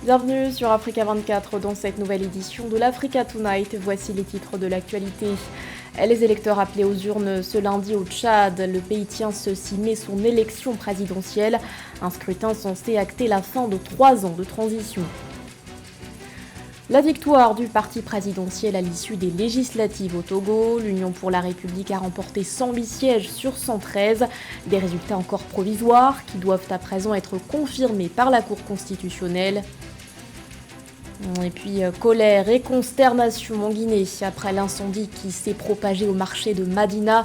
Bienvenue sur Africa 24 dans cette nouvelle édition de l'Africa Tonight. Voici les titres de l'actualité. Les électeurs appelés aux urnes ce lundi au Tchad. Le pays tient ce 6 mai son élection présidentielle. Un scrutin censé acter la fin de 3 ans de transition. La victoire du parti présidentiel à l'issue des législatives au Togo. L'Union pour la République a remporté 108 sièges sur 113. Des résultats encore provisoires qui doivent à présent être confirmés par la Cour constitutionnelle. Et puis colère et consternation en Guinée après l'incendie qui s'est propagé au marché de Madina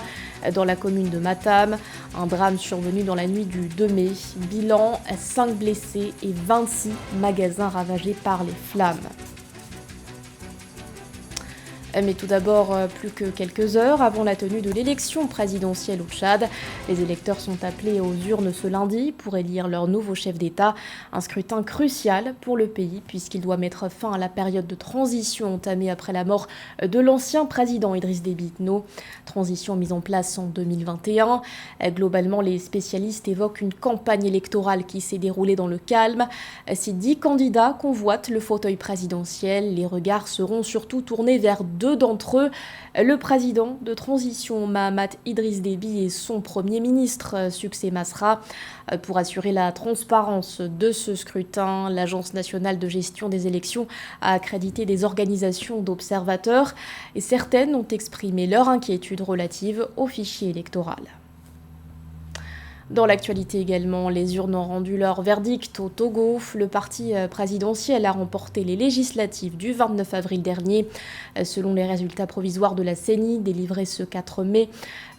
dans la commune de Matam. Un drame survenu dans la nuit du 2 mai. Bilan, 5 blessés et 26 magasins ravagés par les flammes. Mais tout d'abord, plus que quelques heures avant la tenue de l'élection présidentielle au Tchad, les électeurs sont appelés aux urnes ce lundi pour élire leur nouveau chef d'État. Un scrutin crucial pour le pays puisqu'il doit mettre fin à la période de transition entamée après la mort de l'ancien président Idriss Déby Itno. Transition mise en place en 2021. Globalement, les spécialistes évoquent une campagne électorale qui s'est déroulée dans le calme. Si 10 candidats convoitent le fauteuil présidentiel, les regards seront surtout tournés vers deux d'entre eux, le président de transition Mahamat Idriss Déby et son premier ministre Succès Masra. Pour assurer la transparence de ce scrutin, l'Agence nationale de gestion des élections a accrédité des organisations d'observateurs et certaines ont exprimé leur inquiétude relative au fichier électoral. Dans l'actualité également, les urnes ont rendu leur verdict au Togo. Le parti présidentiel a remporté les législatives du 29 avril dernier. Selon les résultats provisoires de la CENI délivrés ce 4 mai,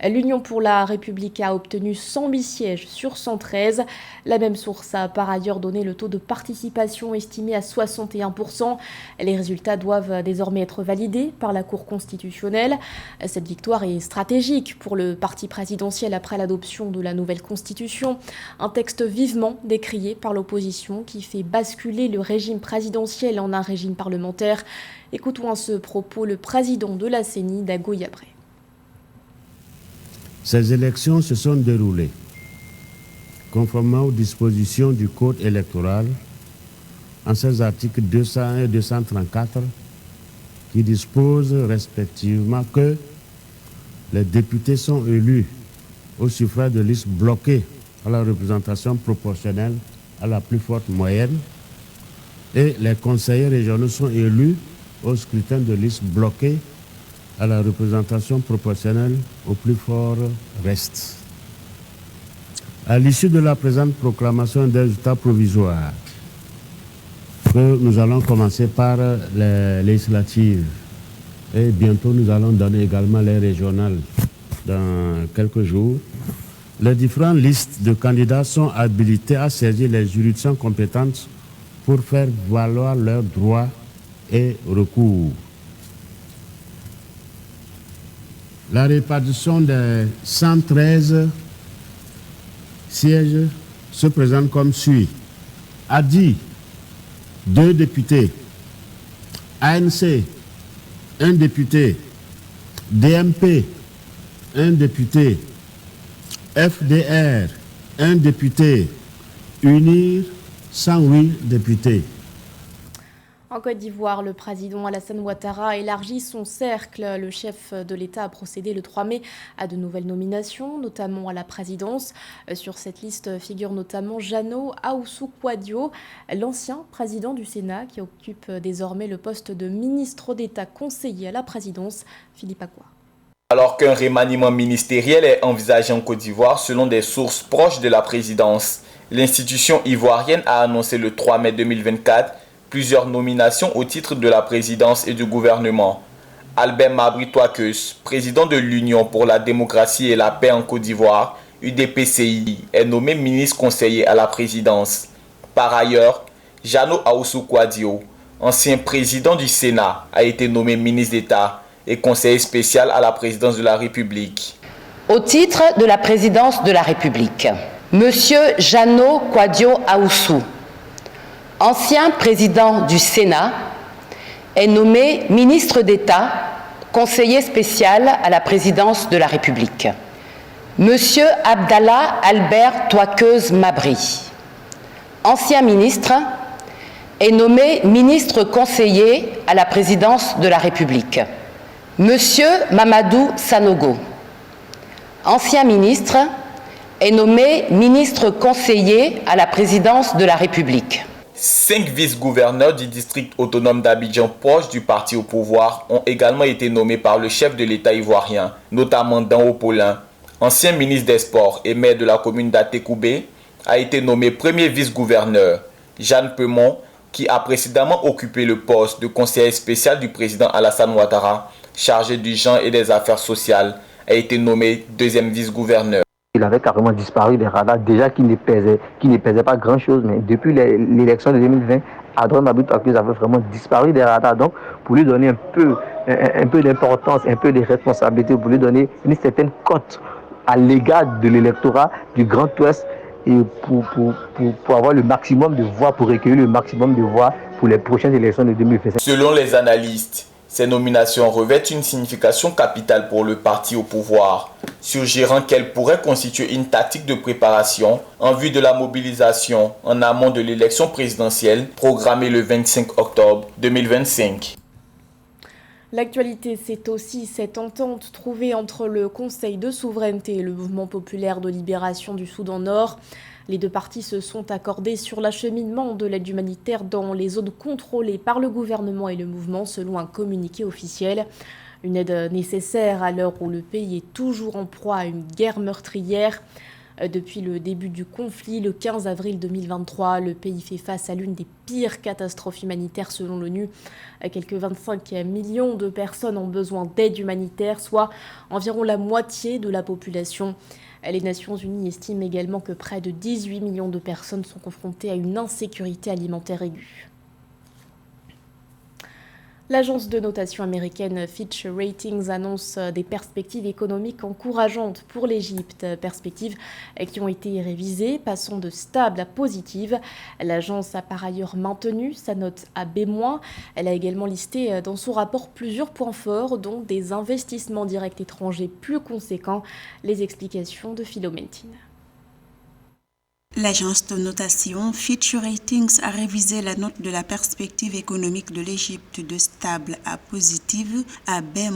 l'Union pour la République a obtenu 108 sièges sur 113. La même source a par ailleurs donné le taux de participation estimé à 61%. Les résultats doivent désormais être validés par la Cour constitutionnelle. Cette victoire est stratégique pour le parti présidentiel après l'adoption de la nouvelle Constitution, un texte vivement décrié par l'opposition qui fait basculer le régime présidentiel en un régime parlementaire. Écoutons à ce propos le président de la CENI, Dago Yabré. Ces élections se sont déroulées conformément aux dispositions du Code électoral en ses articles 201 et 234 qui disposent respectivement que les députés sont élus au suffrage de liste bloquée à la représentation proportionnelle à la plus forte moyenne et les conseillers régionaux sont élus au scrutin de liste bloquée à la représentation proportionnelle au plus fort reste. À l'issue de la présente proclamation des résultats provisoires, que nous allons commencer par les législatives et bientôt nous allons donner également les régionales dans quelques jours, les différentes listes de candidats sont habilités à saisir les juridictions compétentes pour faire valoir leurs droits et recours. La répartition des 113 sièges se présente comme suit. ADI, 2 députés. ANC, 1 député. DMP, 1 député. FDR, 1 député. UNIR, 108 députés. En Côte d'Ivoire, le président Alassane Ouattara a élargi son cercle. Le chef de l'État a procédé le 3 mai à de nouvelles nominations, notamment à la présidence. Sur cette liste figure notamment Jano Ahoussou Kouadio, l'ancien président du Sénat qui occupe désormais le poste de ministre d'État conseiller à la présidence. Philippe Akwa. Alors qu'un remaniement ministériel est envisagé en Côte d'Ivoire selon des sources proches de la présidence, l'institution ivoirienne a annoncé le 3 mai 2024 plusieurs nominations au titre de la présidence et du gouvernement. Albert Mabry Touakeus, président de l'Union pour la démocratie et la paix en Côte d'Ivoire, UDPCI, est nommé ministre conseiller à la présidence. Par ailleurs, Jano Ahoussou Kouadio, ancien président du Sénat, a été nommé ministre d'État et conseiller spécial à la présidence de la République. Au titre de la présidence de la République, Monsieur Jano Kouadio Ahoussou, ancien président du Sénat, est nommé ministre d'État, conseiller spécial à la présidence de la République. Monsieur Abdallah Albert Touakeus Mabry, ancien ministre, est nommé ministre conseiller à la présidence de la République. Monsieur Mamadou Sanogo, ancien ministre, est nommé ministre conseiller à la présidence de la République. 5 vice-gouverneurs du district autonome d'Abidjan proches du parti au pouvoir ont également été nommés par le chef de l'État ivoirien, notamment Dan Opaulin. Ancien ministre des Sports et maire de la commune d'Atekoubé, a été nommé premier vice-gouverneur. Jeanne Peumont, qui a précédemment occupé le poste de conseiller spécial du président Alassane Ouattara, chargé du genre et des affaires sociales, a été nommé deuxième vice-gouverneur. Il avait carrément disparu des radars, déjà qui ne pesait pas grand-chose, mais depuis l'élection de 2020, Adrien Maboutoukis avait vraiment disparu des radars. Donc, pour lui donner un peu d'importance, un peu de responsabilité, pour lui donner une certaine cote à l'égard de l'électorat du Grand Ouest, et pour avoir le maximum de voix, pour recueillir le maximum de voix pour les prochaines élections de 2025. Selon les analystes, ces nominations revêtent une signification capitale pour le parti au pouvoir, suggérant qu'elles pourraient constituer une tactique de préparation en vue de la mobilisation en amont de l'élection présidentielle programmée le 25 octobre 2025. L'actualité, c'est aussi cette entente trouvée entre le Conseil de souveraineté et le Mouvement populaire de libération du Soudan Nord. Les deux parties se sont accordées sur l'acheminement de l'aide humanitaire dans les zones contrôlées par le gouvernement et le mouvement, selon un communiqué officiel. Une aide nécessaire à l'heure où le pays est toujours en proie à une guerre meurtrière. Depuis le début du conflit, le 15 avril 2023, le pays fait face à l'une des pires catastrophes humanitaires selon l'ONU. Quelques 25 millions de personnes ont besoin d'aide humanitaire, soit environ la moitié de la population. Les Nations Unies estiment également que près de 18 millions de personnes sont confrontées à une insécurité alimentaire aiguë. L'agence de notation américaine Fitch Ratings annonce des perspectives économiques encourageantes pour l'Égypte, perspectives qui ont été révisées, passant de stable à positive. L'agence a par ailleurs maintenu sa note à B-. Elle a également listé dans son rapport plusieurs points forts, dont des investissements directs étrangers plus conséquents. Les explications de Philoméntine. L'agence de notation Fitch Ratings a révisé la note de la perspective économique de l'Égypte de stable à positive à B-.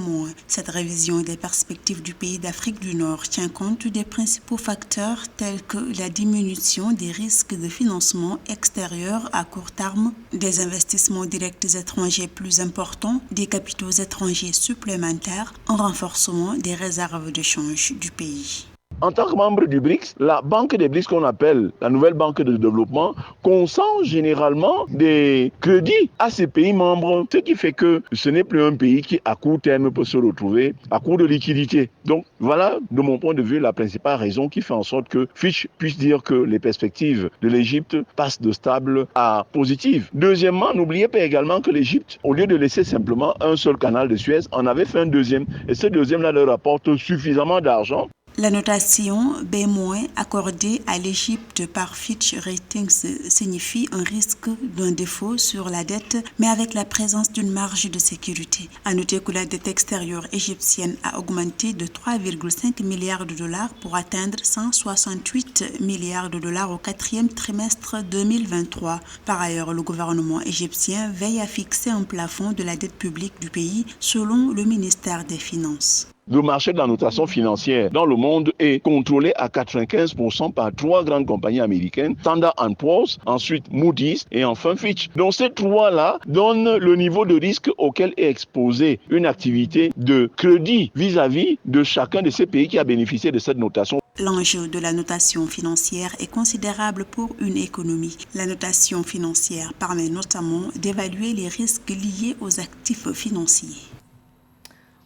Cette révision des perspectives du pays d'Afrique du Nord tient compte des principaux facteurs tels que la diminution des risques de financement extérieur à court terme, des investissements directs étrangers plus importants, des capitaux étrangers supplémentaires, un renforcement des réserves de change du pays. En tant que membre du BRICS, la banque des BRICS qu'on appelle la nouvelle banque de développement consent généralement des crédits à ces pays membres, ce qui fait que ce n'est plus un pays qui à court terme peut se retrouver à court de liquidité. Donc voilà de mon point de vue la principale raison qui fait en sorte que Fitch puisse dire que les perspectives de l'Égypte passent de stable à positives. Deuxièmement, n'oubliez pas également que l'Égypte, au lieu de laisser simplement un seul canal de Suez, en avait fait un deuxième et ce deuxième-là leur apporte suffisamment d'argent. La notation B- accordée à l'Égypte par Fitch Ratings signifie un risque d'un défaut sur la dette, mais avec la présence d'une marge de sécurité. À noter que la dette extérieure égyptienne a augmenté de 3,5 milliards de dollars pour atteindre 168 milliards de dollars au quatrième trimestre 2023. Par ailleurs, le gouvernement égyptien veille à fixer un plafond de la dette publique du pays selon le ministère des Finances. Le marché de la notation financière dans le monde est contrôlé à 95% par 3 grandes compagnies américaines, Standard & Poor's, ensuite Moody's et enfin Fitch. Donc ces 3-là donnent le niveau de risque auquel est exposée une activité de crédit vis-à-vis de chacun de ces pays qui a bénéficié de cette notation. L'enjeu de la notation financière est considérable pour une économie. La notation financière permet notamment d'évaluer les risques liés aux actifs financiers.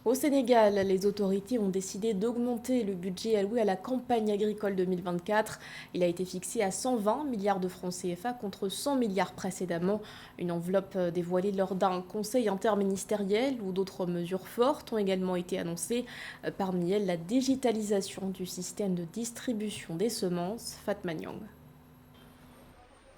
Au Sénégal, les autorités ont décidé d'augmenter le budget alloué à la campagne agricole 2024. Il a été fixé à 120 milliards de francs CFA contre 100 milliards précédemment. Une enveloppe dévoilée lors d'un conseil interministériel où d'autres mesures fortes ont également été annoncées. Parmi elles, la digitalisation du système de distribution des semences. Fatma Nyang.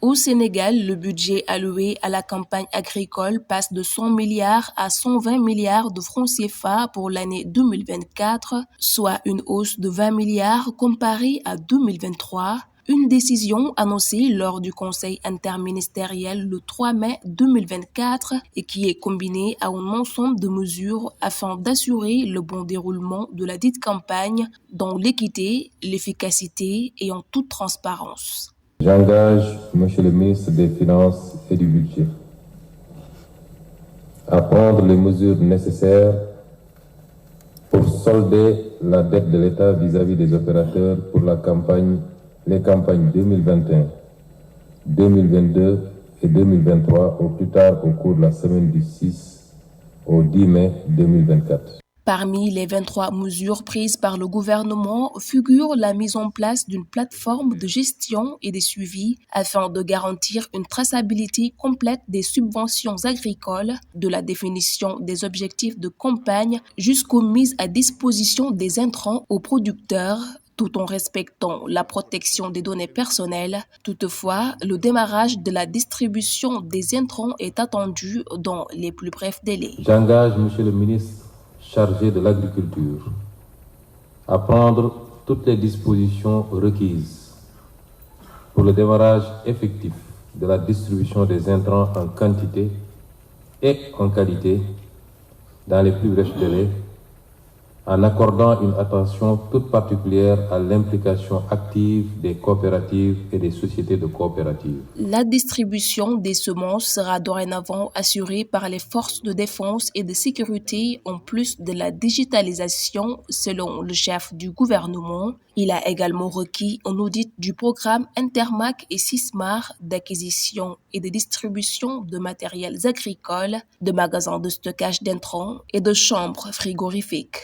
Au Sénégal, le budget alloué à la campagne agricole passe de 100 milliards à 120 milliards de francs CFA pour l'année 2024, soit une hausse de 20 milliards comparée à 2023. Une décision annoncée lors du Conseil interministériel le 3 mai 2024 et qui est combinée à un ensemble de mesures afin d'assurer le bon déroulement de la dite campagne dans l'équité, l'efficacité et en toute transparence. J'engage Monsieur le ministre des Finances et du Budget à prendre les mesures nécessaires pour solder la dette de l'État vis-à-vis des opérateurs pour les campagnes 2021, 2022 et 2023 au plus tard au cours de la semaine du 6 au 10 mai 2024. Parmi les 23 mesures prises par le gouvernement figure la mise en place d'une plateforme de gestion et de suivi afin de garantir une traçabilité complète des subventions agricoles, de la définition des objectifs de campagne jusqu'aux mises à disposition des intrants aux producteurs, tout en respectant la protection des données personnelles. Toutefois, le démarrage de la distribution des intrants est attendu dans les plus brefs délais. J'engage Monsieur le ministre chargé de l'agriculture à prendre toutes les dispositions requises pour le démarrage effectif de la distribution des intrants en quantité et en qualité dans les plus brefs délais, en accordant une attention toute particulière à l'implication active des coopératives et des sociétés de coopératives. La distribution des semences sera dorénavant assurée par les forces de défense et de sécurité en plus de la digitalisation, selon le chef du gouvernement. Il a également requis un audit du programme Intermac et Sismar d'acquisition et de distribution de matériels agricoles, de magasins de stockage d'intrants et de chambres frigorifiques.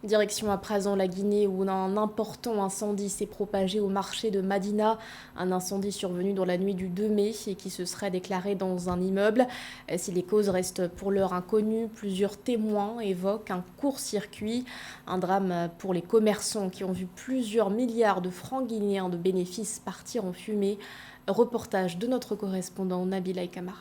Direction à présent la Guinée où un important incendie s'est propagé au marché de Madina. Un incendie survenu dans la nuit du 2 mai et qui se serait déclaré dans un immeuble. Si les causes restent pour l'heure inconnues, plusieurs témoins évoquent un court-circuit. Un drame pour les commerçants qui ont vu plusieurs milliards de francs guinéens de bénéfices partir en fumée. Reportage de notre correspondant Nabila Kamara.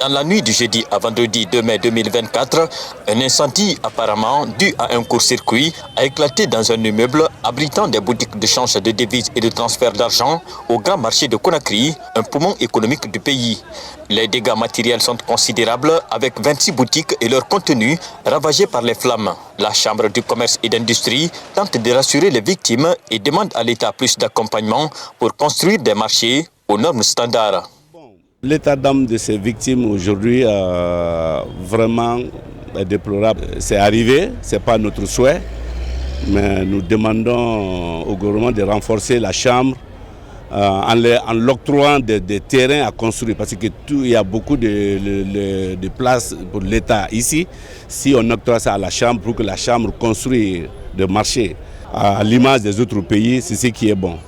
Dans la nuit du jeudi à vendredi 2 mai 2024, un incendie apparemment dû à un court-circuit a éclaté dans un immeuble abritant des boutiques de change de devises et de transfert d'argent au grand marché de Conakry, un poumon économique du pays. Les dégâts matériels sont considérables avec 26 boutiques et leur contenu ravagés par les flammes. La Chambre du commerce et d'industrie tente de rassurer les victimes et demande à l'État plus d'accompagnement pour construire des marchés aux normes standards. L'état d'âme de ces victimes aujourd'hui vraiment est déplorable. C'est arrivé, ce n'est pas notre souhait, mais nous demandons au gouvernement de renforcer la Chambre en l'octroyant des terrains à construire parce qu'il y a beaucoup de places pour l'État ici. Si on octroie ça à la Chambre pour que la Chambre construise des marchés à l'image des autres pays, c'est ce qui est bon.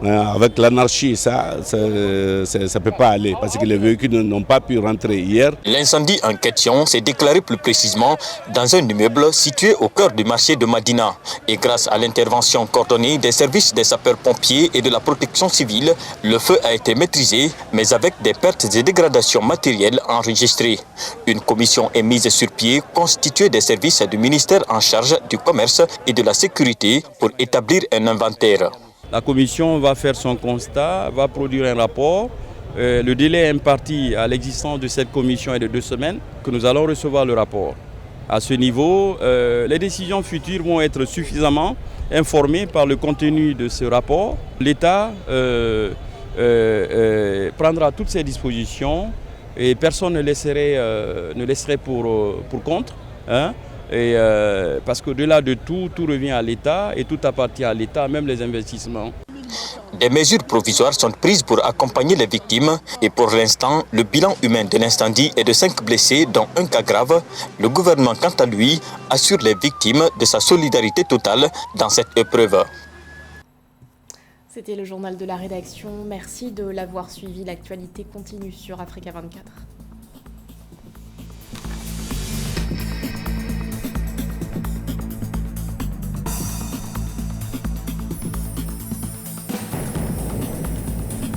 Avec l'anarchie, ça ne peut pas aller parce que les véhicules n'ont pas pu rentrer hier. L'incendie en question s'est déclaré plus précisément dans un immeuble situé au cœur du marché de Madina. Et grâce à l'intervention coordonnée des services des sapeurs-pompiers et de la protection civile, le feu a été maîtrisé, mais avec des pertes et dégradations matérielles enregistrées. Une commission est mise sur pied constituée des services du ministère en charge du commerce et de la sécurité pour établir un inventaire. La commission va faire son constat, va produire un rapport. Le délai imparti à l'existence de cette commission est de 2 semaines, que nous allons recevoir le rapport. À ce niveau, les décisions futures vont être suffisamment informées par le contenu de ce rapport. L'État prendra toutes ses dispositions et personne ne laisserait pour compte. Parce qu'au-delà de tout, tout revient à l'État et tout appartient à l'État, même les investissements. Des mesures provisoires sont prises pour accompagner les victimes et pour l'instant, le bilan humain de l'incendie est de 5 blessés, dont un cas grave. Le gouvernement, quant à lui, assure les victimes de sa solidarité totale dans cette épreuve. C'était le journal de la rédaction. Merci de l'avoir suivi. L'actualité continue sur Africa 24.